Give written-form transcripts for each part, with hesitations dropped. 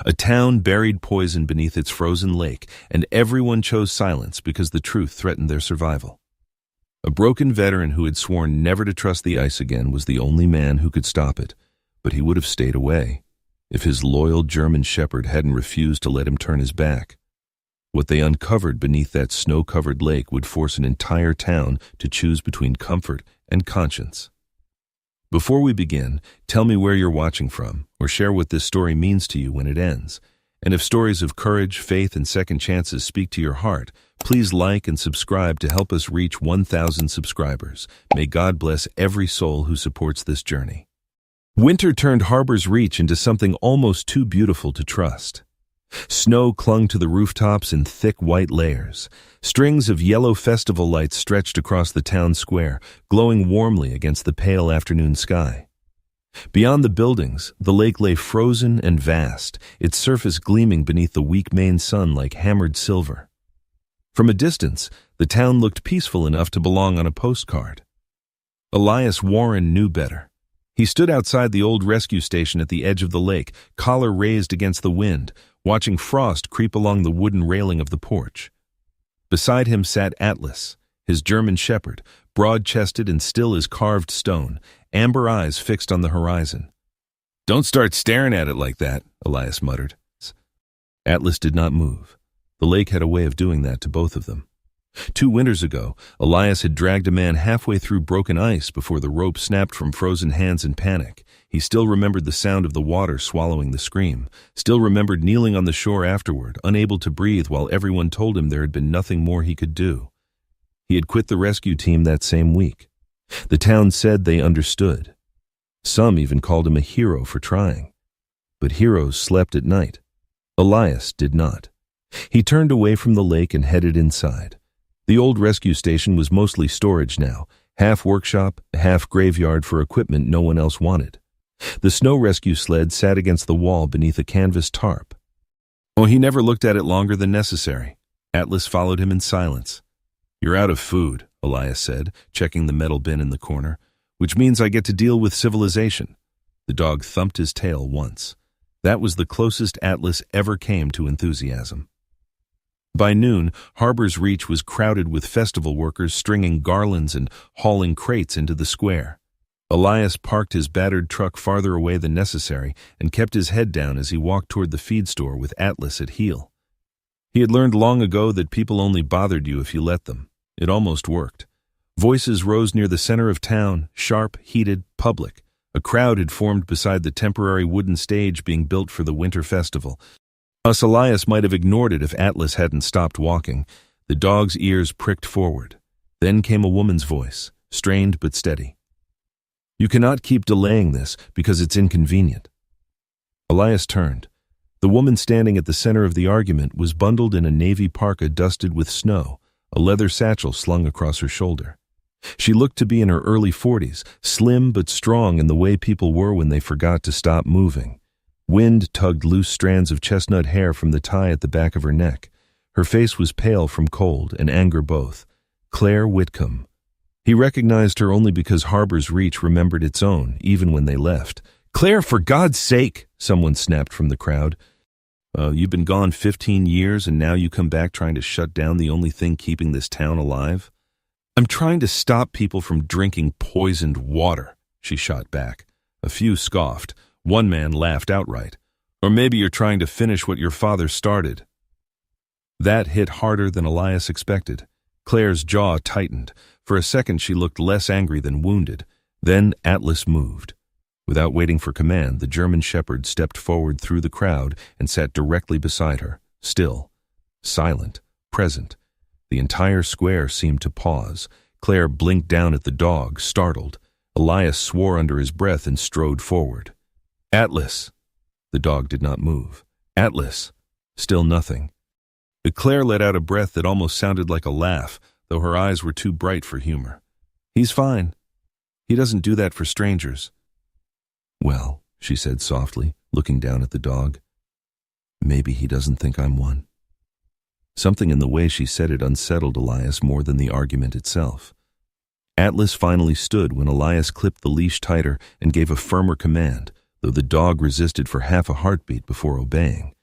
A town buried poison beneath its frozen lake, and everyone chose silence because the truth threatened their survival. A broken veteran who had sworn never to trust the ice again was the only man who could stop it, but he would have stayed away if his loyal German shepherd hadn't refused to let him turn his back. What they uncovered beneath that snow-covered lake would force an entire town to choose between comfort and conscience. Before we begin, tell me where you're watching from, or share what this story means to you when it ends. And if stories of courage, faith, and second chances speak to your heart, please like and subscribe to help us reach 1,000 subscribers. May God bless every soul who supports this journey. Winter turned Harbor's Reach into something almost too beautiful to trust. Snow clung to the rooftops in thick white layers. Strings of yellow festival lights stretched across the town square, glowing warmly against the pale afternoon sky. Beyond the buildings, the lake lay frozen and vast, its surface gleaming beneath the weak Maine sun like hammered silver. From a distance, the town looked peaceful enough to belong on a postcard. Elias Warren knew better. He stood outside the old rescue station at the edge of the lake, collar raised against the wind, watching frost creep along the wooden railing of the porch. Beside him sat Atlas, his German shepherd, broad-chested and still as carved stone, amber eyes fixed on the horizon. "Don't start staring at it like that," Elias muttered. Atlas did not move. The lake had a way of doing that to both of them. 2 winters ago, Elias had dragged a man halfway through broken ice before the rope snapped from frozen hands in panic. He still remembered the sound of the water swallowing the scream, still remembered kneeling on the shore afterward, unable to breathe while everyone told him there had been nothing more he could do. He had quit the rescue team that same week. The town said they understood. Some even called him a hero for trying. But heroes slept at night. Elias did not. He turned away from the lake and headed inside. The old rescue station was mostly storage now, half workshop, half graveyard for equipment no one else wanted. The snow rescue sled sat against the wall beneath a canvas tarp. Oh, he never looked at it longer than necessary. Atlas followed him in silence. "You're out of food," Elias said, checking the metal bin in the corner, "which means I get to deal with civilization." The dog thumped his tail once. That was the closest Atlas ever came to enthusiasm. By noon, Harbor's Reach was crowded with festival workers stringing garlands and hauling crates into the square. Elias parked his battered truck farther away than necessary and kept his head down as he walked toward the feed store with Atlas at heel. He had learned long ago that people only bothered you if you let them. It almost worked. Voices rose near the center of town, sharp, heated, public. A crowd had formed beside the temporary wooden stage being built for the winter festival. Elias might have ignored it if Atlas hadn't stopped walking. The dog's ears pricked forward. Then came a woman's voice, strained but steady. "You cannot keep delaying this because it's inconvenient." Elias turned. The woman standing at the center of the argument was bundled in a navy parka dusted with snow, a leather satchel slung across her shoulder. She looked to be in her early 40s, slim but strong in the way people were when they forgot to stop moving. Wind tugged loose strands of chestnut hair from the tie at the back of her neck. Her face was pale from cold and anger both. Claire Whitcomb. He recognized her only because Harbor's Reach remembered its own, even when they left. "Claire, for God's sake!" someone snapped from the crowd. You've been gone 15 years and now you come back trying to shut down the only thing keeping this town alive?" "I'm trying to stop people from drinking poisoned water," she shot back. A few scoffed. One man laughed outright. "Or maybe you're trying to finish what your father started." That hit harder than Elias expected. Claire's jaw tightened. For a second she looked less angry than wounded. Then Atlas moved. Without waiting for command, the German shepherd stepped forward through the crowd and sat directly beside her, still, silent, present. The entire square seemed to pause. Claire blinked down at the dog, startled. Elias swore under his breath and strode forward. "Atlas!" The dog did not move. "Atlas!" Still nothing. Claire let out a breath that almost sounded like a laugh, though her eyes were too bright for humor. "He's fine. He doesn't do that for strangers." "Well," she said softly, looking down at the dog, "maybe he doesn't think I'm one." Something in the way she said it unsettled Elias more than the argument itself. Atlas finally stood when Elias clipped the leash tighter and gave a firmer command. though the dog resisted for half a heartbeat before obeying.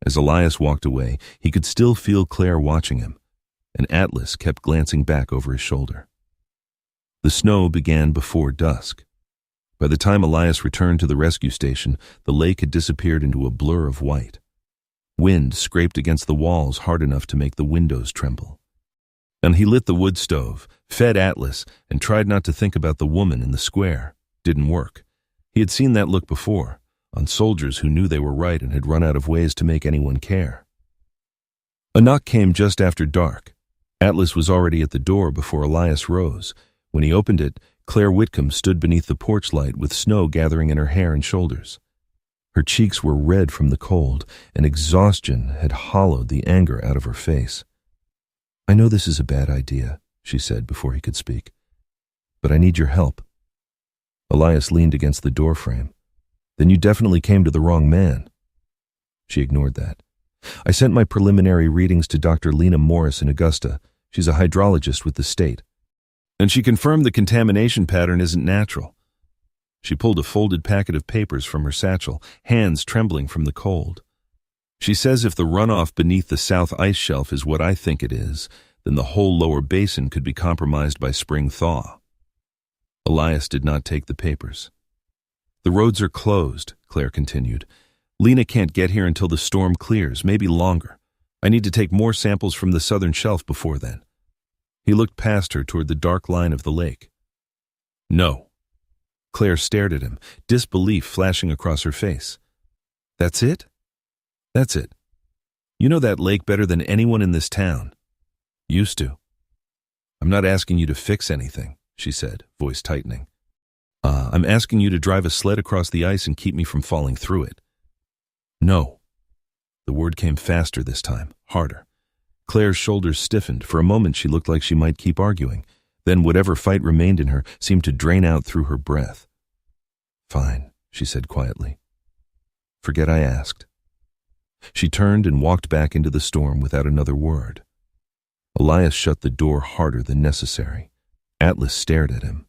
As Elias walked away, he could still feel Claire watching him, and Atlas kept glancing back over his shoulder. The snow began before dusk. By the time Elias returned to the rescue station, the lake had disappeared into a blur of white. Wind scraped against the walls hard enough to make the windows tremble. And he lit the wood stove, fed Atlas, and tried not to think about the woman in the square. Didn't work. He had seen that look before, on soldiers who knew they were right and had run out of ways to make anyone care. A knock came just after dark. Atlas was already at the door before Elias rose. When he opened it, Claire Whitcomb stood beneath the porch light with snow gathering in her hair and shoulders. Her cheeks were red from the cold, and exhaustion had hollowed the anger out of her face. "I know this is a bad idea," she said before he could speak, "but I need your help." Elias leaned against the doorframe. "Then you definitely came to the wrong man." She ignored that. "I sent my preliminary readings to Dr. Lena Morris in Augusta. She's a hydrologist with the state. And she confirmed the contamination pattern isn't natural." She pulled a folded packet of papers from her satchel, hands trembling from the cold. "She says if the runoff beneath the south ice shelf is what I think it is, then the whole lower basin could be compromised by spring thaw." Elias did not take the papers. "The roads are closed," Claire continued. "Lena can't get here until the storm clears, maybe longer. I need to take more samples from the southern shelf before then." He looked past her toward the dark line of the lake. "No." Claire stared at him, disbelief flashing across her face. "That's it?" "That's it. You know that lake better than anyone in this town." "Used to." "I'm not asking you to fix anything," she said, voice tightening. I'm asking you to drive a sled across the ice and keep me from falling through it." "No." The word came faster this time, harder. Claire's shoulders stiffened. For a moment she looked like she might keep arguing. Then whatever fight remained in her seemed to drain out through her breath. "Fine," she said quietly. "Forget I asked." She turned and walked back into the storm without another word. Elias shut the door harder than necessary. Atlas stared at him.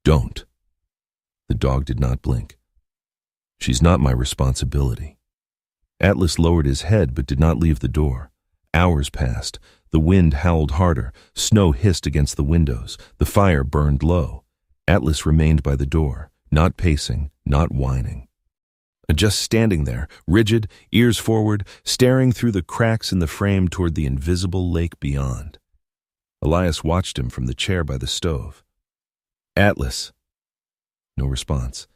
"Don't." The dog did not blink. "She's not my responsibility." Atlas lowered his head but did not leave the door. Hours passed. The wind howled harder. Snow hissed against the windows. The fire burned low. Atlas remained by the door, not pacing, not whining. Just standing there, rigid, ears forward, staring through the cracks in the frame toward the invisible lake beyond. Elias watched him from the chair by the stove. "Atlas." No response.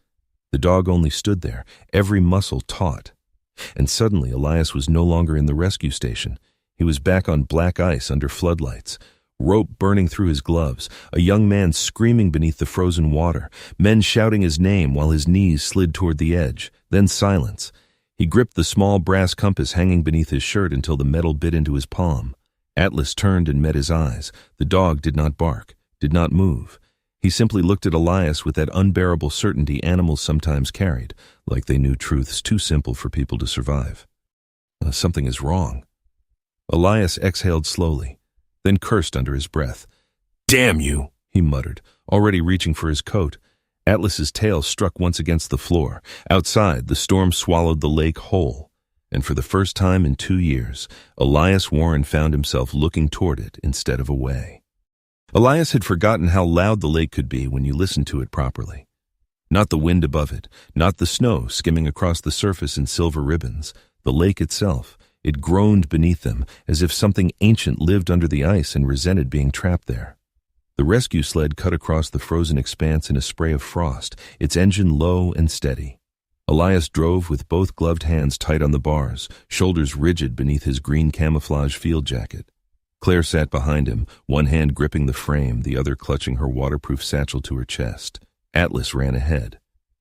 The dog only stood there, every muscle taut. And suddenly Elias was no longer in the rescue station. He was back on black ice under floodlights, rope burning through his gloves, a young man screaming beneath the frozen water, men shouting his name while his knees slid toward the edge, then silence. He gripped the small brass compass hanging beneath his shirt until the metal bit into his palm. Atlas turned and met his eyes. The dog did not bark, did not move. He simply looked at Elias with that unbearable certainty animals sometimes carried, like they knew truths too simple for people to survive. Something is wrong. Elias exhaled slowly, then cursed under his breath. "Damn you," he muttered, already reaching for his coat. Atlas's tail struck once against the floor. Outside, the storm swallowed the lake whole, and for the first time in 2 years, Elias Warren found himself looking toward it instead of away. Elias had forgotten how loud the lake could be when you listened to it properly. Not the wind above it, not the snow skimming across the surface in silver ribbons. The lake itself, it groaned beneath them as if something ancient lived under the ice and resented being trapped there. The rescue sled cut across the frozen expanse in a spray of frost, its engine low and steady. Elias drove with both gloved hands tight on the bars, shoulders rigid beneath his green camouflage field jacket. Claire sat behind him, one hand gripping the frame, the other clutching her waterproof satchel to her chest. Atlas ran ahead.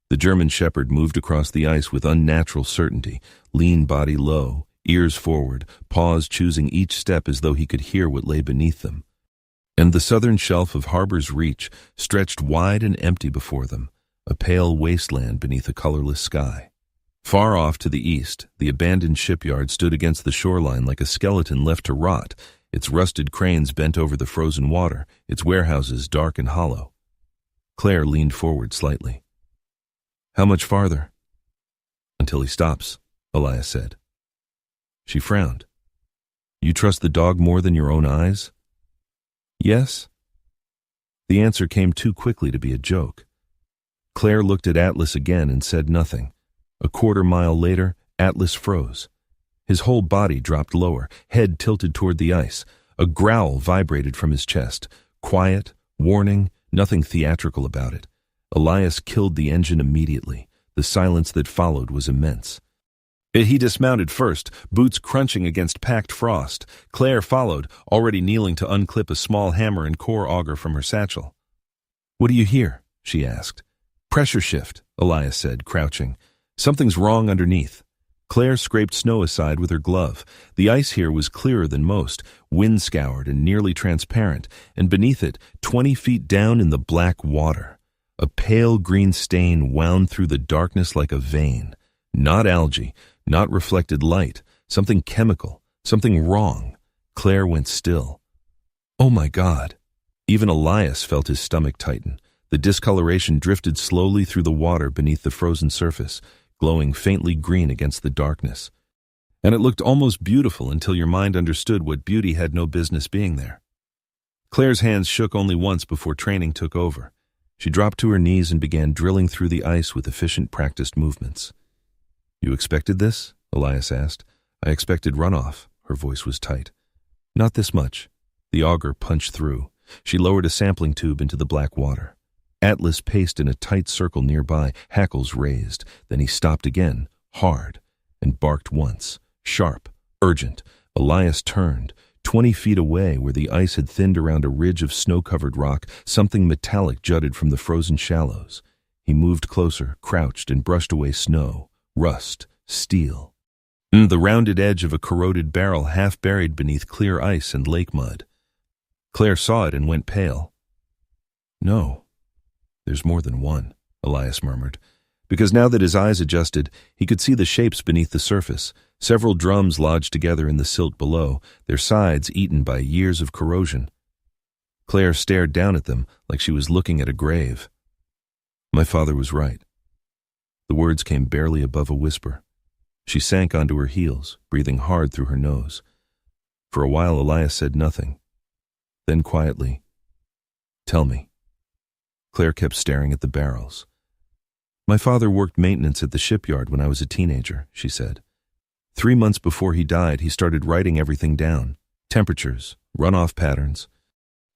The German shepherd moved across the ice with unnatural certainty, lean body low, ears forward, paws choosing each step as though he could hear what lay beneath them. And the southern shelf of Harbor's Reach stretched wide and empty before them, a pale wasteland beneath a colorless sky. Far off to the east, the abandoned shipyard stood against the shoreline like a skeleton left to rot, its rusted cranes bent over the frozen water, its warehouses dark and hollow. Claire leaned forward slightly. How much farther? Until he stops, Elias said. She frowned. You trust the dog more than your own eyes? Yes. The answer came too quickly to be a joke. Claire looked at Atlas again and said nothing. A quarter-mile later, Atlas froze. His whole body dropped lower, head tilted toward the ice. A growl vibrated from his chest. Quiet, warning, nothing theatrical about it. Elias killed the engine immediately. The silence that followed was immense. He dismounted first, boots crunching against packed frost. Claire followed, already kneeling to unclip a small hammer and core auger from her satchel. What do you hear? She asked. Pressure shift, Elias said, crouching. Something's wrong underneath. Claire scraped snow aside with her glove. The ice here was clearer than most, wind-scoured and nearly transparent, and beneath it, 20 feet down in the black water. A pale green stain wound through the darkness like a vein. Not algae, not reflected light, something chemical, something wrong. Claire went still. Oh my God! Even Elias felt his stomach tighten. The discoloration drifted slowly through the water beneath the frozen surface, glowing faintly green against the darkness. And it looked almost beautiful until your mind understood what beauty had no business being there. Claire's hands shook only once before training took over. She dropped to her knees and began drilling through the ice with efficient, practiced movements. You expected this? Elias asked. I expected runoff. Her voice was tight. Not this much. The auger punched through. She lowered a sampling tube into the black water. Atlas paced in a tight circle nearby, hackles raised. Then he stopped again, hard, and barked once. Sharp, urgent. Elias turned. 20 feet away, where the ice had thinned around a ridge of snow-covered rock, something metallic jutted from the frozen shallows. He moved closer, crouched, and brushed away snow, rust, steel. The rounded edge of a corroded barrel half buried beneath clear ice and lake mud. Claire saw it and went pale. No, there's more than one, Elias murmured, because now that his eyes adjusted, he could see the shapes beneath the surface. Several drums lodged together in the silt below, their sides eaten by years of corrosion. Claire stared down at them like she was looking at a grave. My father was right. The words came barely above a whisper. She sank onto her heels, breathing hard through her nose. For a while, Elias said nothing. Then quietly, Tell me. Claire kept staring at the barrels. My father worked maintenance at the shipyard when I was a teenager, she said. 3 months before he died, he started writing everything down. Temperatures, runoff patterns,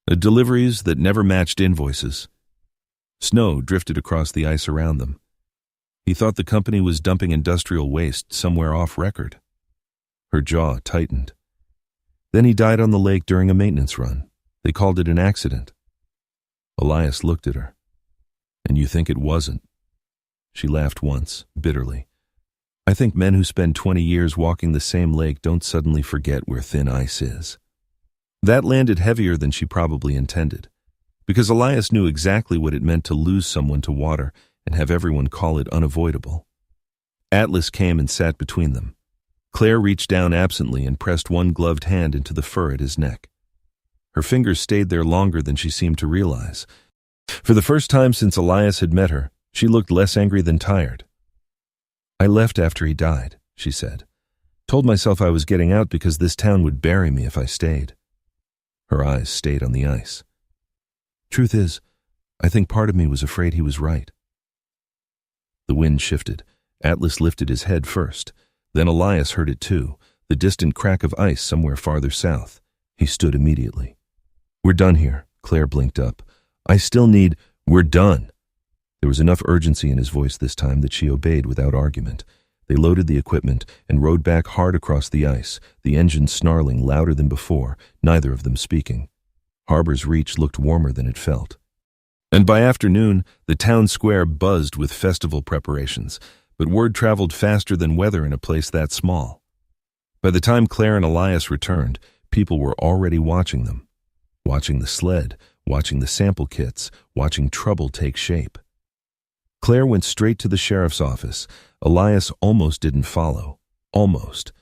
deliveries that never matched invoices. Snow drifted across the ice around them. He thought the company was dumping industrial waste somewhere off record. Her jaw tightened. Then he died on the lake during a maintenance run. They called it an accident. Elias looked at her. And you think it wasn't? She laughed once, bitterly. I think men who spend 20 years walking the same lake don't suddenly forget where thin ice is. That landed heavier than she probably intended, because Elias knew exactly what it meant to lose someone to water and have everyone call it unavoidable. Atlas came and sat between them. Claire reached down absently and pressed one gloved hand into the fur at his neck. Her fingers stayed there longer than she seemed to realize. For the first time since Elias had met her, she looked less angry than tired. I left after he died, she said. Told myself I was getting out because this town would bury me if I stayed. Her eyes stayed on the ice. Truth is, I think part of me was afraid he was right. The wind shifted. Atlas lifted his head first. Then Elias heard it too, the distant crack of ice somewhere farther south. He stood immediately. We're done here, Claire blinked up. I still need... We're done. There was enough urgency in his voice this time that she obeyed without argument. They loaded the equipment and rode back hard across the ice, the engine snarling louder than before, neither of them speaking. Harbor's Reach looked warmer than it felt. And by afternoon, the town square buzzed with festival preparations, but word traveled faster than weather in a place that small. By the time Claire and Elias returned, people were already watching them. Watching the sled, watching the sample kits, watching trouble take shape. Claire went straight to the sheriff's office. Elias almost didn't follow. Almost.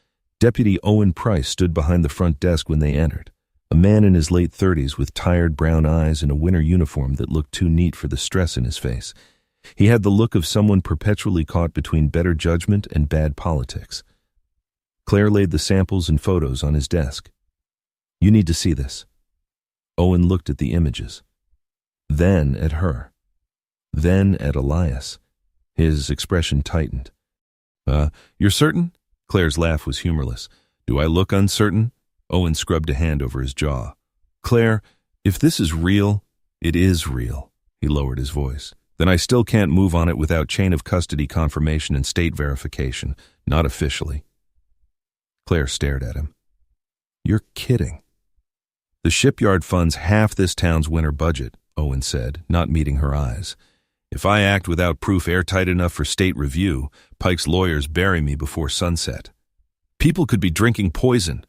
Deputy Owen Price stood behind the front desk when they entered. A man in his late 30s with tired brown eyes and a winter uniform that looked too neat for the stress in his face. He had the look of someone perpetually caught between better judgment and bad politics. Claire laid the samples and photos on his desk. "You need to see this." Owen looked at the images, then at her, then at Elias. His expression tightened. You're certain?" Claire's laugh was humorless. "Do I look uncertain?" Owen scrubbed a hand over his jaw. "Claire, if this is real, it is real." He lowered his voice. "Then I still can't move on it without chain of custody confirmation and state verification. Not officially." Claire stared at him. "You're kidding." "The shipyard funds half this town's winter budget," Owen said, not meeting her eyes. "If I act without proof airtight enough for state review, Pike's lawyers bury me before sunset. People could be drinking poison.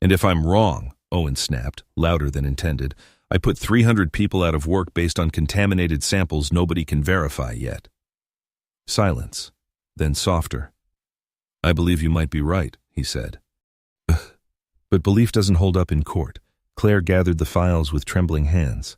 And if I'm wrong," Owen snapped, louder than intended, "I put 300 people out of work based on contaminated samples nobody can verify yet." Silence, then softer. "I believe you might be right," he said. "But belief doesn't hold up in court." Claire gathered the files with trembling hands.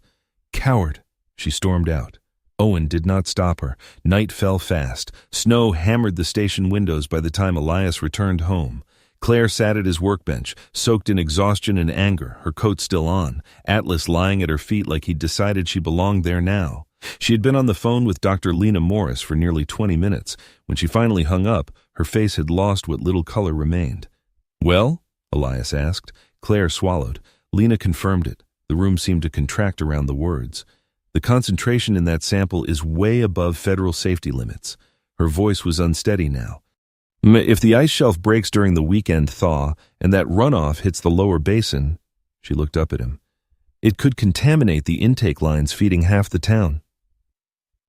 "Coward," she stormed out. Owen did not stop her. Night fell fast. Snow hammered the station windows by the time Elias returned home. Claire sat at his workbench, soaked in exhaustion and anger, her coat still on, Atlas lying at her feet like he'd decided she belonged there now. She had been on the phone with Dr. Lena Morris for nearly 20 minutes. When she finally hung up, her face had lost what little color remained. "Well?" Elias asked. Claire swallowed. Lena confirmed it. The room seemed to contract around the words. "The concentration in that sample is way above federal safety limits." Her voice was unsteady now. "If the ice shelf breaks during the weekend thaw and that runoff hits the lower basin," she looked up at him, "it could contaminate the intake lines feeding half the town."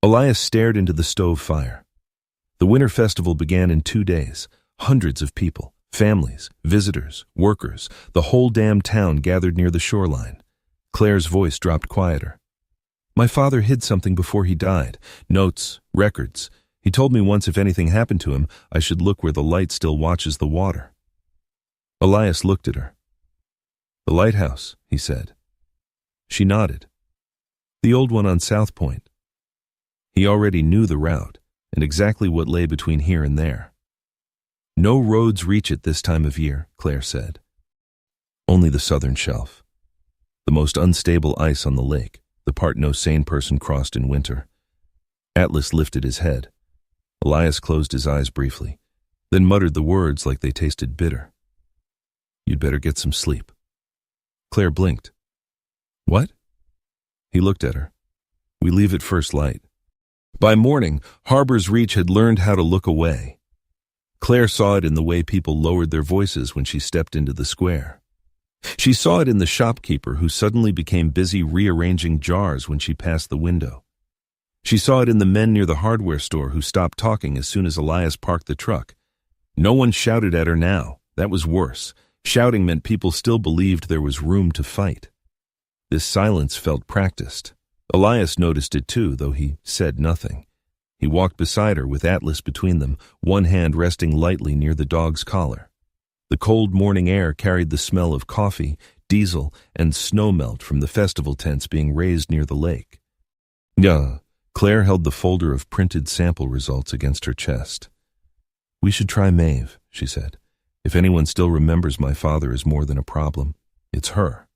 Elias stared into the stove fire. The winter festival began in 2 days. Hundreds of people, families, visitors, workers, the whole damn town gathered near the shoreline. Claire's voice dropped quieter. "My father hid something before he died. Notes, records. He told me once if anything happened to him, I should look where the light still watches the water." Elias looked at her. "The lighthouse," he said. She nodded. "The old one on South Point." He already knew the route and exactly what lay between here and there. "No roads reach it this time of year," Claire said. "Only the southern shelf. The most unstable ice on the lake, the part no sane person crossed in winter." Atlas lifted his head. Elias closed his eyes briefly, then muttered the words like they tasted bitter. "You'd better get some sleep." Claire blinked. "What?" He looked at her. "We leave at first light." By morning, Harbor's Reach had learned how to look away. Claire saw it in the way people lowered their voices when she stepped into the square. She saw it in the shopkeeper who suddenly became busy rearranging jars when she passed the window. She saw it in the men near the hardware store who stopped talking as soon as Elias parked the truck. No one shouted at her now. That was worse. Shouting meant people still believed there was room to fight. This silence felt practiced. Elias noticed it too, though he said nothing. He walked beside her with Atlas between them, one hand resting lightly near the dog's collar. The cold morning air carried the smell of coffee, diesel, and snowmelt from the festival tents being raised near the lake. "Yeah." Claire held the folder of printed sample results against her chest. "We should try Maeve," she said. "If anyone still remembers my father as more than a problem, it's her."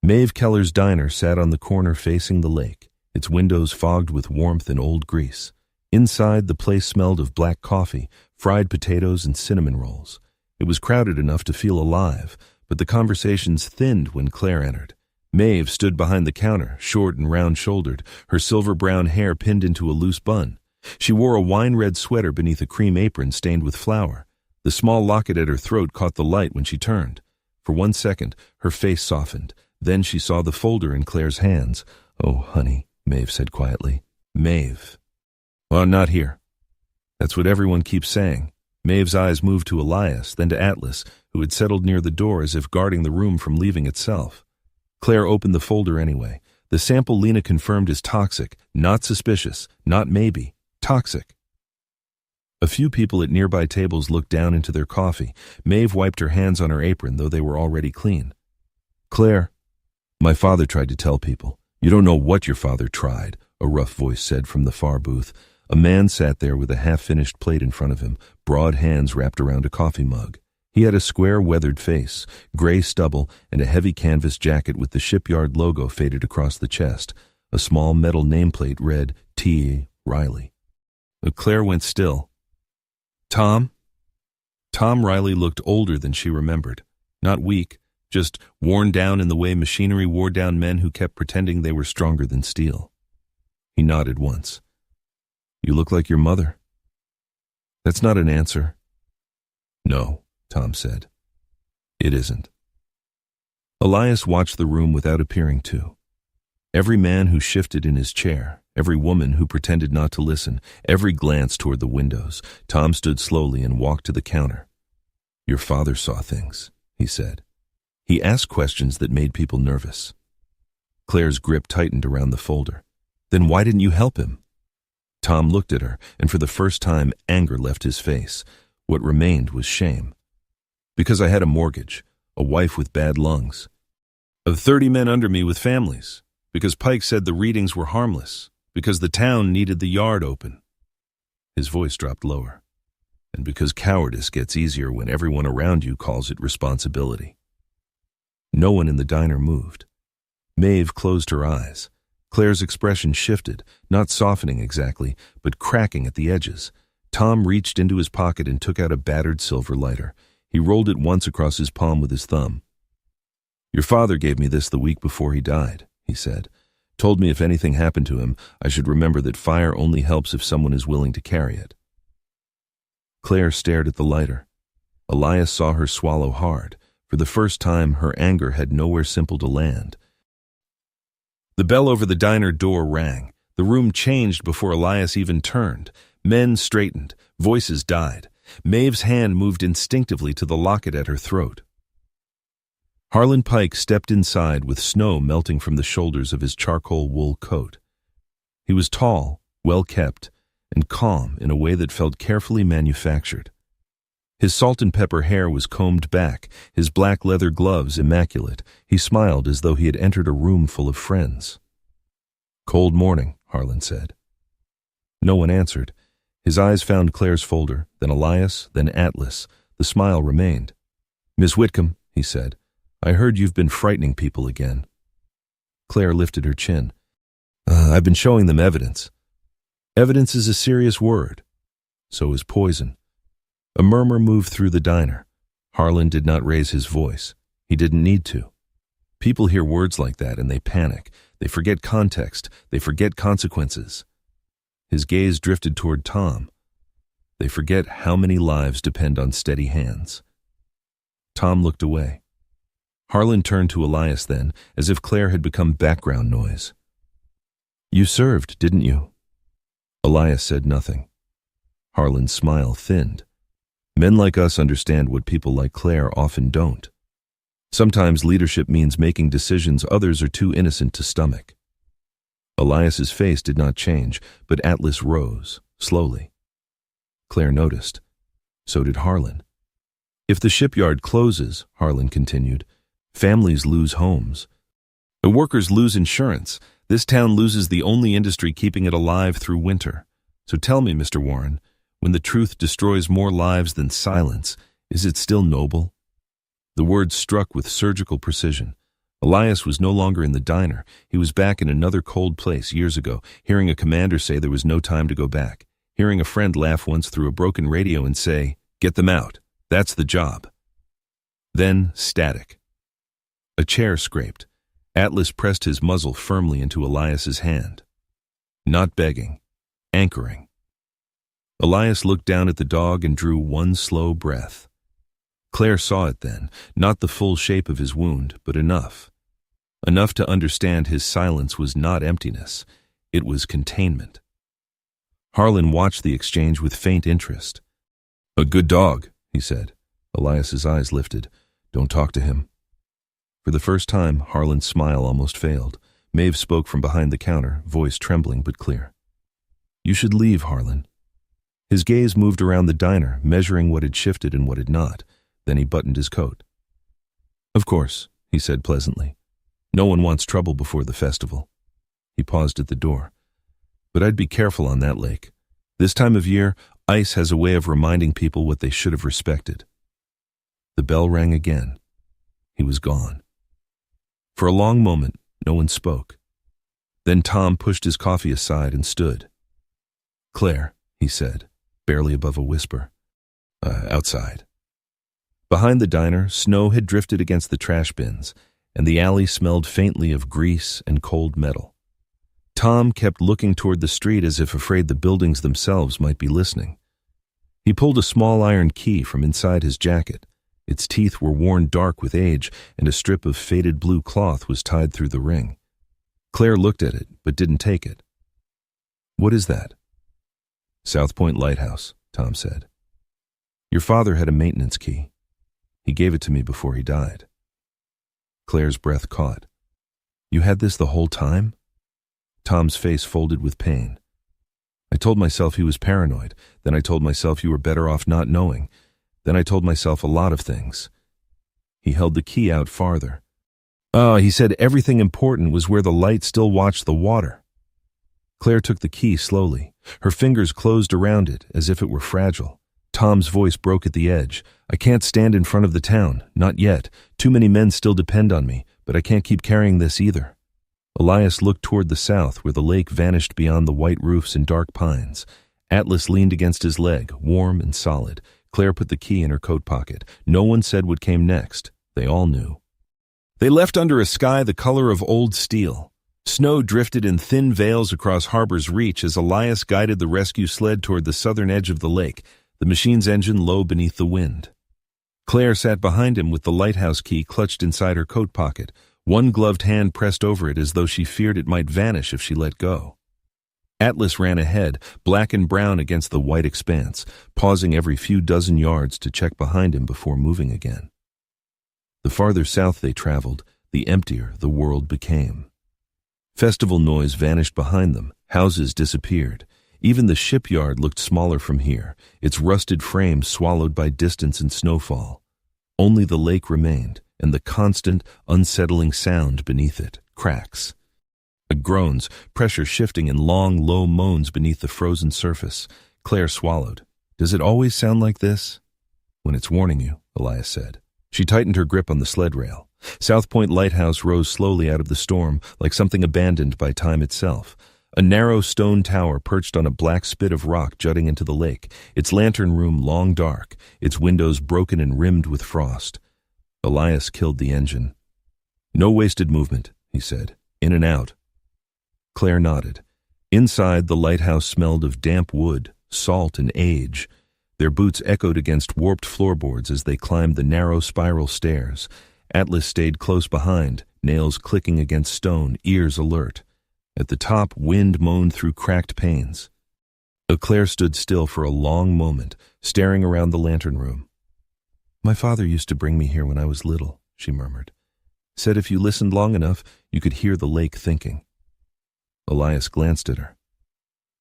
Maeve Keller's diner sat on the corner facing the lake, its windows fogged with warmth and old grease. Inside, the place smelled of black coffee, fried potatoes, and cinnamon rolls. It was crowded enough to feel alive, but the conversations thinned when Claire entered. Maeve stood behind the counter, short and round-shouldered, her silver-brown hair pinned into a loose bun. She wore a wine-red sweater beneath a cream apron stained with flour. The small locket at her throat caught the light when she turned. For 1 second, her face softened. Then she saw the folder in Claire's hands. "Oh, honey," Maeve said quietly. "Maeve." "Well, not here." "That's what everyone keeps saying." Maeve's eyes moved to Elias, then to Atlas, who had settled near the door as if guarding the room from leaving itself. Claire opened the folder anyway. The sample Lena confirmed is toxic, not suspicious, not maybe, toxic. A few people at nearby tables looked down into their coffee. Maeve wiped her hands on her apron, though they were already clean. "Claire, my father tried to tell people." "You don't know what your father tried," a rough voice said from the far booth. A man sat there with a half-finished plate in front of him, broad hands wrapped around a coffee mug. He had a square, weathered face, gray stubble, and a heavy canvas jacket with the shipyard logo faded across the chest. A small metal nameplate read, T. Riley. Claire went still. Tom? Tom Riley looked older than she remembered. Not weak, just worn down in the way machinery wore down men who kept pretending they were stronger than steel. He nodded once. You look like your mother. That's not an answer. No, Tom said. It isn't. Elias watched the room without appearing to. Every man who shifted in his chair, every woman who pretended not to listen, every glance toward the windows, Tom stood slowly and walked to the counter. Your father saw things, he said. He asked questions that made people nervous. Claire's grip tightened around the folder. Then why didn't you help him? Tom looked at her, and for the first time, anger left his face. What remained was shame. Because I had a mortgage, a wife with bad lungs, of 30 men under me with families, because Pike said the readings were harmless, because the town needed the yard open. His voice dropped lower. And because cowardice gets easier when everyone around you calls it responsibility. No one in the diner moved. Maeve closed her eyes. Claire's expression shifted, not softening exactly, but cracking at the edges. Tom reached into his pocket and took out a battered silver lighter. He rolled it once across his palm with his thumb. Your father gave me this the week before he died, he said. Told me if anything happened to him, I should remember that fire only helps if someone is willing to carry it. Claire stared at the lighter. Elias saw her swallow hard. For the first time, her anger had nowhere simple to land. The bell over the diner door rang. The room changed before Elias even turned. Men straightened. Voices died. Maeve's hand moved instinctively to the locket at her throat. Harlan Pike stepped inside with snow melting from the shoulders of his charcoal wool coat. He was tall, well-kept, and calm in a way that felt carefully manufactured. His salt and pepper hair was combed back, his black leather gloves immaculate. He smiled as though he had entered a room full of friends. Cold morning, Harlan said. No one answered. His eyes found Claire's folder, then Elias, then Atlas. The smile remained. Miss Whitcomb, he said, I heard you've been frightening people again. Claire lifted her chin. I've been showing them evidence. Evidence is a serious word. So is poison. A murmur moved through the diner. Harlan did not raise his voice. He didn't need to. People hear words like that and they panic. They forget context. They forget consequences. His gaze drifted toward Tom. They forget how many lives depend on steady hands. Tom looked away. Harlan turned to Elias then, as if Claire had become background noise. You served, didn't you? Elias said nothing. Harlan's smile thinned. Men like us understand what people like Claire often don't. Sometimes leadership means making decisions others are too innocent to stomach. Elias's face did not change, but Atlas rose, slowly. Claire noticed. So did Harlan. If the shipyard closes, Harlan continued, families lose homes. The workers lose insurance. This town loses the only industry keeping it alive through winter. So tell me, Mr. Warren, when the truth destroys more lives than silence, is it still noble? The words struck with surgical precision. Elias was no longer in the diner. He was back in another cold place years ago, hearing a commander say there was no time to go back, hearing a friend laugh once through a broken radio and say, "Get them out. That's the job." Then static. A chair scraped. Atlas pressed his muzzle firmly into Elias's hand. Not begging, anchoring. Elias looked down at the dog and drew one slow breath. Claire saw it then, not the full shape of his wound, but enough. Enough to understand his silence was not emptiness, it was containment. Harlan watched the exchange with faint interest. A good dog, he said. Elias's eyes lifted. Don't talk to him. For the first time, Harlan's smile almost failed. Maeve spoke from behind the counter, voice trembling but clear. You should leave, Harlan. His gaze moved around the diner, measuring what had shifted and what had not. Then he buttoned his coat. Of course, he said pleasantly. No one wants trouble before the festival. He paused at the door. But I'd be careful on that lake. This time of year, ice has a way of reminding people what they should have respected. The bell rang again. He was gone. For a long moment, no one spoke. Then Tom pushed his coffee aside and stood. "Claire," he said, barely above a whisper. Outside." Behind the diner, snow had drifted against the trash bins, and the alley smelled faintly of grease and cold metal. Tom kept looking toward the street as if afraid the buildings themselves might be listening. He pulled a small iron key from inside his jacket. Its teeth were worn dark with age, and a strip of faded blue cloth was tied through the ring. Claire looked at it, but didn't take it. "What is that?" "South Point Lighthouse," Tom said. "Your father had a maintenance key. He gave it to me before he died." Claire's breath caught. "You had this the whole time?" Tom's face folded with pain. "I told myself he was paranoid. Then I told myself you were better off not knowing. Then I told myself a lot of things." He held the key out farther. He said everything important was where the light still watched the water." Claire took the key slowly. Her fingers closed around it as if it were fragile. Tom's voice broke at the edge. "I can't stand in front of the town. Not yet. Too many men still depend on me, but I can't keep carrying this either." Elias looked toward the south, where the lake vanished beyond the white roofs and dark pines. Atlas leaned against his leg, warm and solid. Claire put the key in her coat pocket. No one said what came next. They all knew. They left under a sky the color of old steel. Snow drifted in thin veils across Harbor's Reach as Elias guided the rescue sled toward the southern edge of the lake, the machine's engine low beneath the wind. Claire sat behind him with the lighthouse key clutched inside her coat pocket, one gloved hand pressed over it as though she feared it might vanish if she let go. Atlas ran ahead, black and brown against the white expanse, pausing every few dozen yards to check behind him before moving again. The farther south they traveled, the emptier the world became. Festival noise vanished behind them, houses disappeared. Even the shipyard looked smaller from here, its rusted frame swallowed by distance and snowfall. Only the lake remained, and the constant, unsettling sound beneath it, cracks. Groans, pressure shifting in long, low moans beneath the frozen surface. Claire swallowed. "Does it always sound like this?" "When it's warning you," Elias said. She tightened her grip on the sled rail. South Point Lighthouse rose slowly out of the storm, like something abandoned by time itself. A narrow stone tower perched on a black spit of rock jutting into the lake, its lantern room long dark, its windows broken and rimmed with frost. Elias killed the engine. "No wasted movement," he said. "In and out." Claire nodded. Inside, the lighthouse smelled of damp wood, salt, and age. Their boots echoed against warped floorboards as they climbed the narrow spiral stairs. Atlas stayed close behind, nails clicking against stone, ears alert. At the top, wind moaned through cracked panes. Claire stood still for a long moment, staring around the lantern room. "My father used to bring me here when I was little," she murmured. "Said if you listened long enough, you could hear the lake thinking." Elias glanced at her.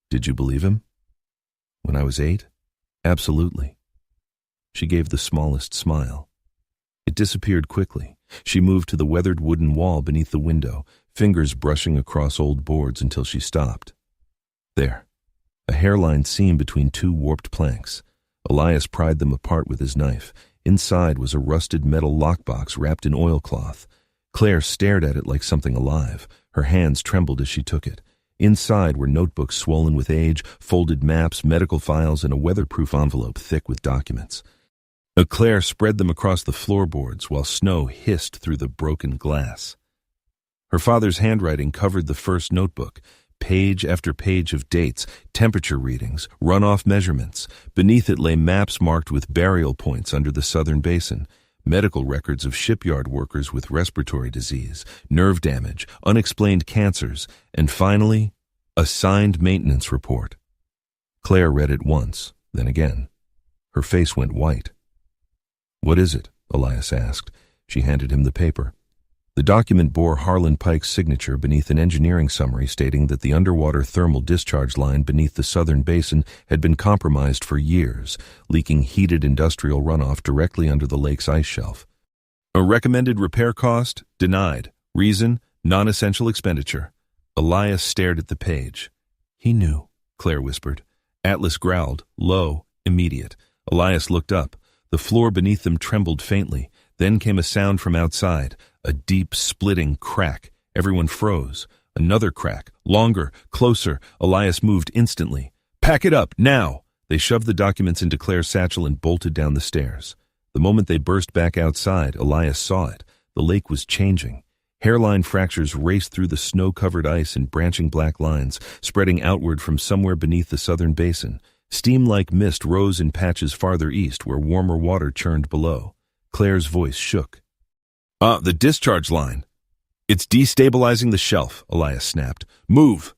"Did you believe him?" "When I was 8? Absolutely." She gave the smallest smile. It disappeared quickly. She moved to the weathered wooden wall beneath the window, fingers brushing across old boards until she stopped. There, a hairline seam between two warped planks. Elias pried them apart with his knife. Inside was a rusted metal lockbox wrapped in oilcloth. Claire stared at it like something alive. Her hands trembled as she took it. Inside were notebooks swollen with age, folded maps, medical files, and a weatherproof envelope thick with documents. Claire spread them across the floorboards while snow hissed through the broken glass. Her father's handwriting covered the first notebook, page after page of dates, temperature readings, runoff measurements. Beneath it lay maps marked with burial points under the southern basin, medical records of shipyard workers with respiratory disease, nerve damage, unexplained cancers, and finally, a signed maintenance report. Claire read it once, then again. Her face went white. "What is it?" Elias asked. She handed him the paper. The document bore Harlan Pike's signature beneath an engineering summary stating that the underwater thermal discharge line beneath the southern basin had been compromised for years, leaking heated industrial runoff directly under the lake's ice shelf. A recommended repair cost? Denied. Reason? Non-essential expenditure. Elias stared at the page. "He knew," Claire whispered. Atlas growled, low, immediate. Elias looked up. The floor beneath them trembled faintly. Then came a sound from outside, a deep, splitting crack. Everyone froze. Another crack, longer, closer. Elias moved instantly. "Pack it up, now!" They shoved the documents into Claire's satchel and bolted down the stairs. The moment they burst back outside, Elias saw it. The lake was changing. Hairline fractures raced through the snow-covered ice in branching black lines, spreading outward from somewhere beneath the southern basin. Steam-like mist rose in patches farther east where warmer water churned below. Claire's voice shook. The discharge line. It's destabilizing the shelf," Elias snapped. "Move!"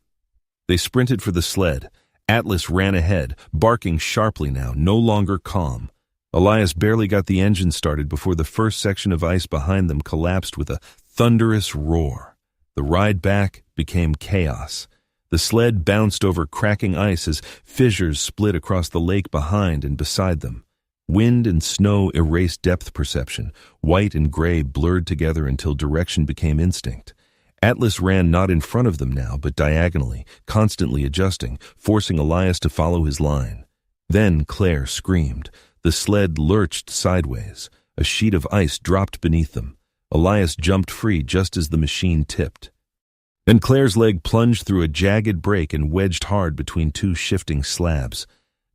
They sprinted for the sled. Atlas ran ahead, barking sharply now, no longer calm. Elias barely got the engine started before the first section of ice behind them collapsed with a thunderous roar. The ride back became chaos. The sled bounced over cracking ice as fissures split across the lake behind and beside them. Wind and snow erased depth perception. White and gray blurred together until direction became instinct. Atlas ran not in front of them now, but diagonally, constantly adjusting, forcing Elias to follow his line. Then Claire screamed. The sled lurched sideways. A sheet of ice dropped beneath them. Elias jumped free just as the machine tipped. Then Claire's leg plunged through a jagged break and wedged hard between two shifting slabs.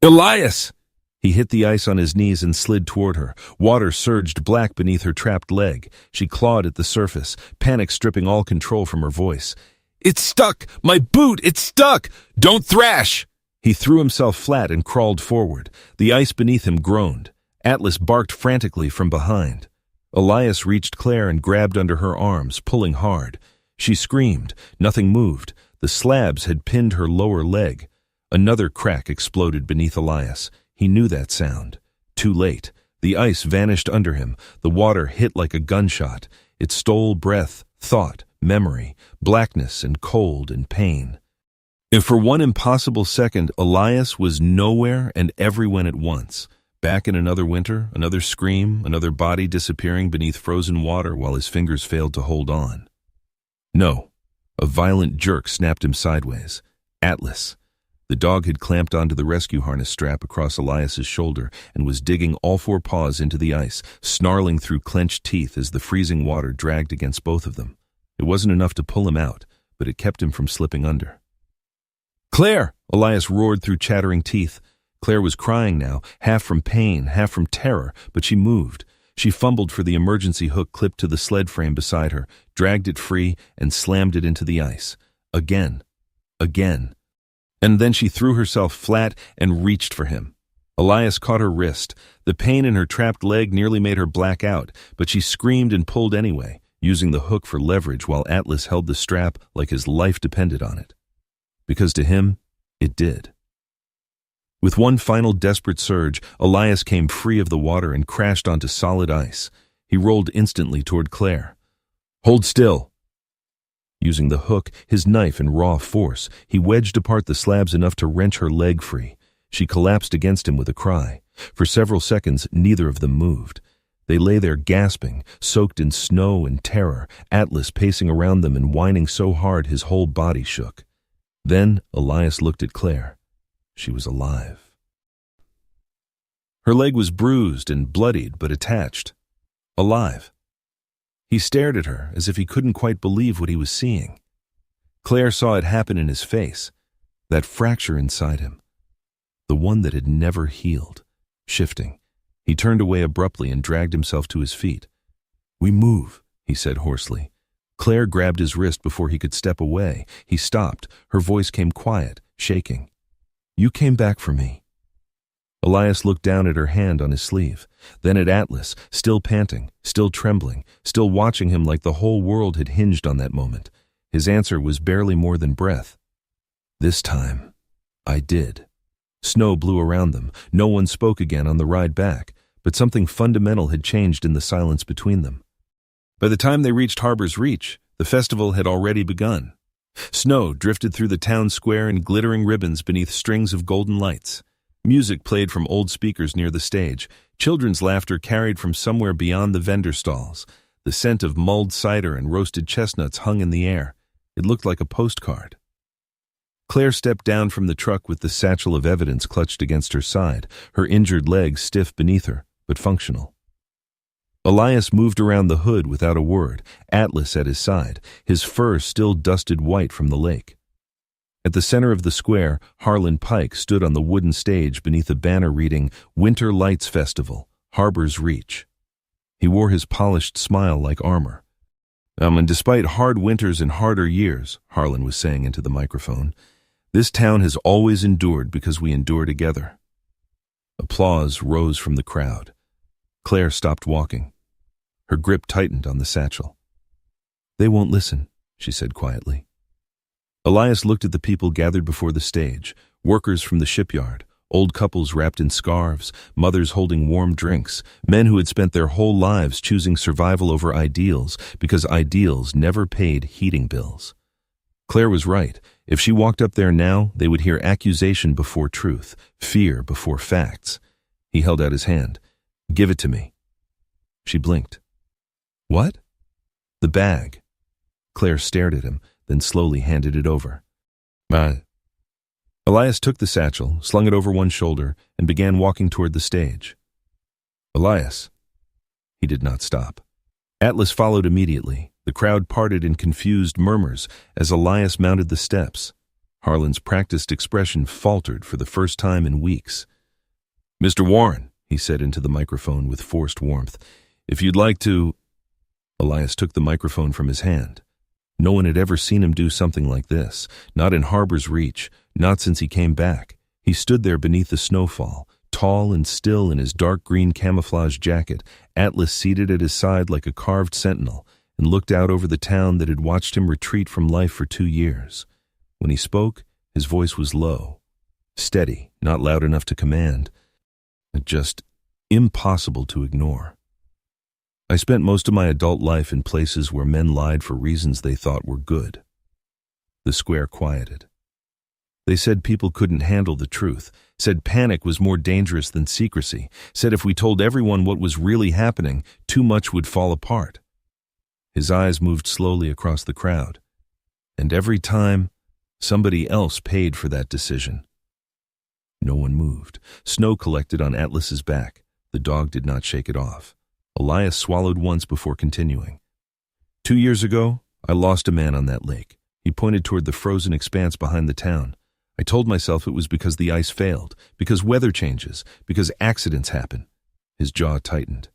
"Elias!" He hit the ice on his knees and slid toward her. Water surged black beneath her trapped leg. She clawed at the surface, panic stripping all control from her voice. "It's stuck! My boot! It's stuck! Don't thrash!" He threw himself flat and crawled forward. The ice beneath him groaned. Atlas barked frantically from behind. Elias reached Claire and grabbed under her arms, pulling hard. She screamed. Nothing moved. The slabs had pinned her lower leg. Another crack exploded beneath Elias. He knew that sound. Too late. The ice vanished under him. The water hit like a gunshot. It stole breath, thought, memory, blackness and cold and pain. And for one impossible second, Elias was nowhere and everyone at once. Back in another winter, another scream, another body disappearing beneath frozen water while his fingers failed to hold on. No. A violent jerk snapped him sideways. Atlas. The dog had clamped onto the rescue harness strap across Elias's shoulder and was digging all four paws into the ice, snarling through clenched teeth as the freezing water dragged against both of them. It wasn't enough to pull him out, but it kept him from slipping under. "Claire!" Elias roared through chattering teeth. Claire was crying now, half from pain, half from terror, but she moved. She fumbled for the emergency hook clipped to the sled frame beside her, dragged it free, and slammed it into the ice. Again. Again. And then she threw herself flat and reached for him. Elias caught her wrist. The pain in her trapped leg nearly made her black out, but she screamed and pulled anyway, using the hook for leverage while Atlas held the strap like his life depended on it. Because to him, it did. With one final desperate surge, Elias came free of the water and crashed onto solid ice. He rolled instantly toward Claire. "Hold still." Using the hook, his knife, and raw force, he wedged apart the slabs enough to wrench her leg free. She collapsed against him with a cry. For several seconds, neither of them moved. They lay there gasping, soaked in snow and terror, Atlas pacing around them and whining so hard his whole body shook. Then Elias looked at Claire. She was alive. Her leg was bruised and bloodied but attached. Alive. He stared at her as if he couldn't quite believe what he was seeing. Claire saw it happen in his face, that fracture inside him, the one that had never healed, shifting. He turned away abruptly and dragged himself to his feet. "We move," he said hoarsely. Claire grabbed his wrist before he could step away. He stopped. Her voice came quiet, shaking. "You came back for me." Elias looked down at her hand on his sleeve, then at Atlas, still panting, still trembling, still watching him like the whole world had hinged on that moment. His answer was barely more than breath. "This time, I did." Snow blew around them. No one spoke again on the ride back, but something fundamental had changed in the silence between them. By the time they reached Harbor's Reach, the festival had already begun. Snow drifted through the town square in glittering ribbons beneath strings of golden lights. Music played from old speakers near the stage. Children's laughter carried from somewhere beyond the vendor stalls. The scent of mulled cider and roasted chestnuts hung in the air. It looked like a postcard. Claire stepped down from the truck with the satchel of evidence clutched against her side, her injured legs stiff beneath her, but functional. Elias moved around the hood without a word, Atlas at his side, his fur still dusted white from the lake. At the center of the square, Harlan Pike stood on the wooden stage beneath a banner reading, "Winter Lights Festival, Harbor's Reach." He wore his polished smile like armor. And despite hard winters and harder years," Harlan was saying into the microphone, "this town has always endured because we endure together." Applause rose from the crowd. Claire stopped walking. Her grip tightened on the satchel. "They won't listen," she said quietly. Elias looked at the people gathered before the stage, workers from the shipyard, old couples wrapped in scarves, mothers holding warm drinks, men who had spent their whole lives choosing survival over ideals because ideals never paid heating bills. Claire was right. If she walked up there now, they would hear accusation before truth, fear before facts. He held out his hand. "Give it to me." She blinked. "What?" "The bag." Claire stared at him, then slowly handed it over. Elias took the satchel, slung it over one shoulder, and began walking toward the stage. "Elias." He did not stop. Atlas followed immediately. The crowd parted in confused murmurs as Elias mounted the steps. Harlan's practiced expression faltered for the first time in weeks. "Mr. Warren," he said into the microphone with forced warmth, "if you'd like to—" Elias took the microphone from his hand. No one had ever seen him do something like this, not in Harbor's Reach, not since he came back. He stood there beneath the snowfall, tall and still in his dark green camouflage jacket, Atlas seated at his side like a carved sentinel, and looked out over the town that had watched him retreat from life for 2 years. When he spoke, his voice was low, steady, not loud enough to command, just impossible to ignore. "I spent most of my adult life in places where men lied for reasons they thought were good." The square quieted. They said people couldn't handle the truth, said panic was more dangerous than secrecy, said if we told everyone what was really happening, too much would fall apart. His eyes moved slowly across the crowd. And every time, somebody else paid for that decision. No one moved. Snow collected on Atlas's back. The dog did not shake it off. Elias swallowed once before continuing. 2 years ago, I lost a man on that lake. He pointed toward the frozen expanse behind the town. I told myself it was because the ice failed, because weather changes, because accidents happen. His jaw tightened.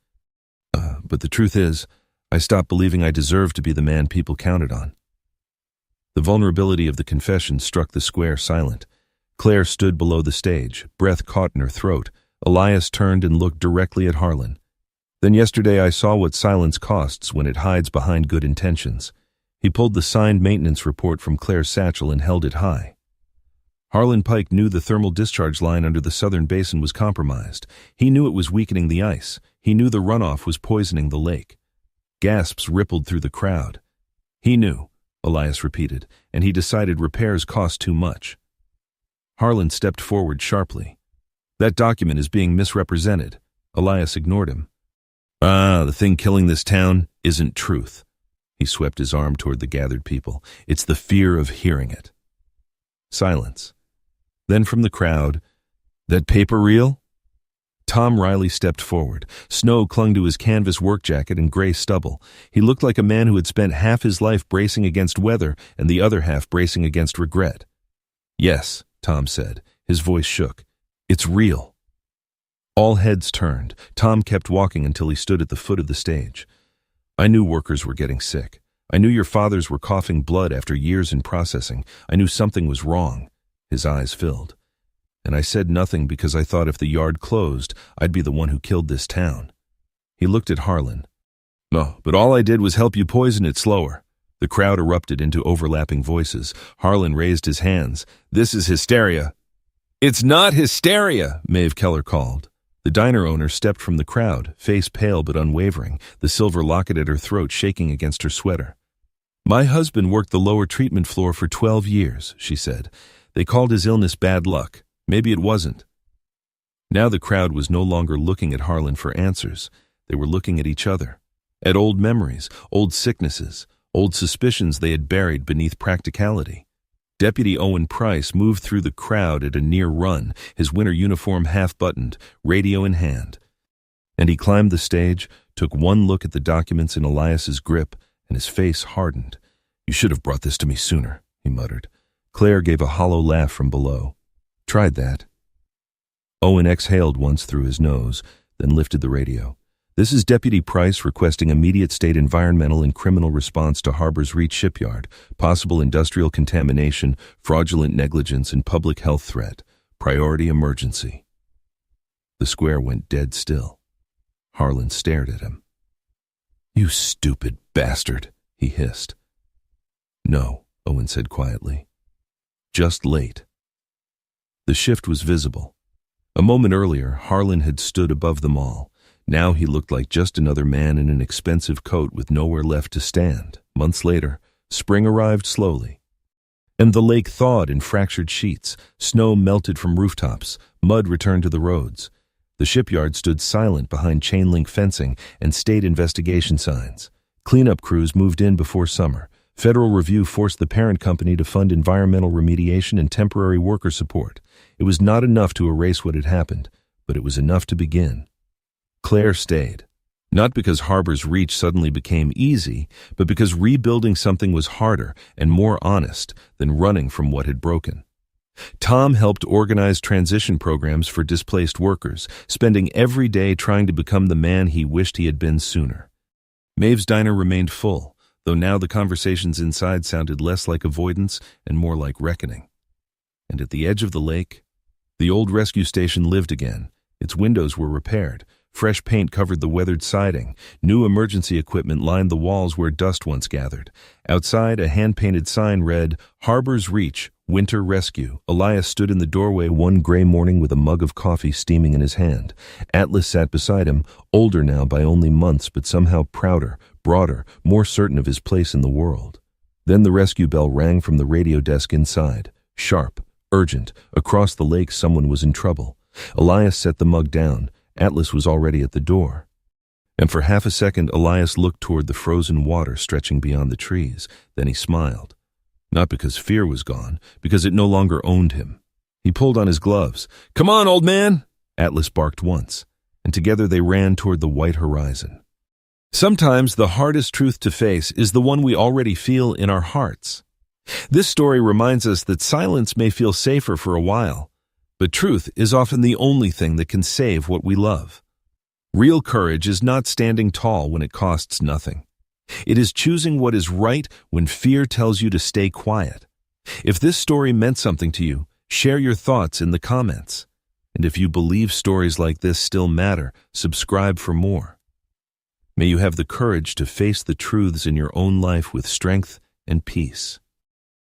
But the truth is, I stopped believing I deserved to be the man people counted on. The vulnerability of the confession struck the square silent. Claire stood below the stage, breath caught in her throat. Elias turned and looked directly at Harlan. "Then yesterday I saw what silence costs when it hides behind good intentions." He pulled the signed maintenance report from Claire's satchel and held it high. Harlan Pike knew the thermal discharge line under the southern basin was compromised. He knew it was weakening the ice. He knew the runoff was poisoning the lake. Gasps rippled through the crowd. "He knew," Elias repeated, "and he decided repairs cost too much." Harlan stepped forward sharply. "That document is being misrepresented." Elias ignored him. The thing killing this town isn't truth." He swept his arm toward the gathered people. "It's the fear of hearing it." Silence. Then from the crowd, "That paper real?" Tom Riley stepped forward. Snow clung to his canvas work jacket and gray stubble. He looked like a man who had spent half his life bracing against weather and the other half bracing against regret. "Yes," Tom said. His voice shook. "It's real." All heads turned. Tom kept walking until he stood at the foot of the stage. "I knew workers were getting sick. I knew your fathers were coughing blood after years in processing. I knew something was wrong." His eyes filled. "And I said nothing because I thought if the yard closed, I'd be the one who killed this town." He looked at Harlan. "No, but all I did was help you poison it slower." The crowd erupted into overlapping voices. Harlan raised his hands. "This is hysteria." "It's not hysteria," Maeve Keller called. The diner owner stepped from the crowd, face pale but unwavering, the silver locket at her throat shaking against her sweater. "My husband worked the lower treatment floor for 12 years, she said. "They called his illness bad luck. Maybe it wasn't." Now the crowd was no longer looking at Harlan for answers. They were looking at each other, at old memories, old sicknesses, old suspicions they had buried beneath practicality. Deputy Owen Price moved through the crowd at a near run, his winter uniform half-buttoned, radio in hand. And he climbed the stage, took one look at the documents in Elias's grip, and his face hardened. "You should have brought this to me sooner," he muttered. Claire gave a hollow laugh from below. "Tried that." Owen exhaled once through his nose, then lifted the radio. "This is Deputy Price requesting immediate state environmental and criminal response to Harbor's Reach shipyard, possible industrial contamination, fraudulent negligence, and public health threat. Priority emergency." The square went dead still. Harlan stared at him. "You stupid bastard," he hissed. "No," Owen said quietly. "Just late." The shift was visible. A moment earlier, Harlan had stood above them all. Now he looked like just another man in an expensive coat with nowhere left to stand. Months later, spring arrived slowly. And the lake thawed in fractured sheets, snow melted from rooftops, mud returned to the roads. The shipyard stood silent behind chain-link fencing and state investigation signs. Cleanup crews moved in before summer. Federal review forced the parent company to fund environmental remediation and temporary worker support. It was not enough to erase what had happened, but it was enough to begin. Claire stayed, not because Harbor's Reach suddenly became easy, but because rebuilding something was harder and more honest than running from what had broken. Tom helped organize transition programs for displaced workers, spending every day trying to become the man he wished he had been sooner. Maeve's diner remained full, though now the conversations inside sounded less like avoidance and more like reckoning. And at the edge of the lake, the old rescue station lived again. Its windows were repaired. Fresh paint covered the weathered siding. New emergency equipment lined the walls where dust once gathered. Outside, a hand-painted sign read, "Harbor's Reach, Winter Rescue." Elias stood in the doorway one gray morning with a mug of coffee steaming in his hand. Atlas sat beside him, older now by only months, but somehow prouder, broader, more certain of his place in the world. Then the rescue bell rang from the radio desk inside. Sharp, urgent. Across the lake, someone was in trouble. Elias set the mug down. Atlas was already at the door. And for half a second, Elias looked toward the frozen water stretching beyond the trees. Then he smiled. Not because fear was gone, because it no longer owned him. He pulled on his gloves. "Come on, old man!" Atlas barked once, and together they ran toward the white horizon. Sometimes the hardest truth to face is the one we already feel in our hearts. This story reminds us that silence may feel safer for a while, but truth is often the only thing that can save what we love. Real courage is not standing tall when it costs nothing. It is choosing what is right when fear tells you to stay quiet. If this story meant something to you, share your thoughts in the comments. And if you believe stories like this still matter, subscribe for more. May you have the courage to face the truths in your own life with strength and peace.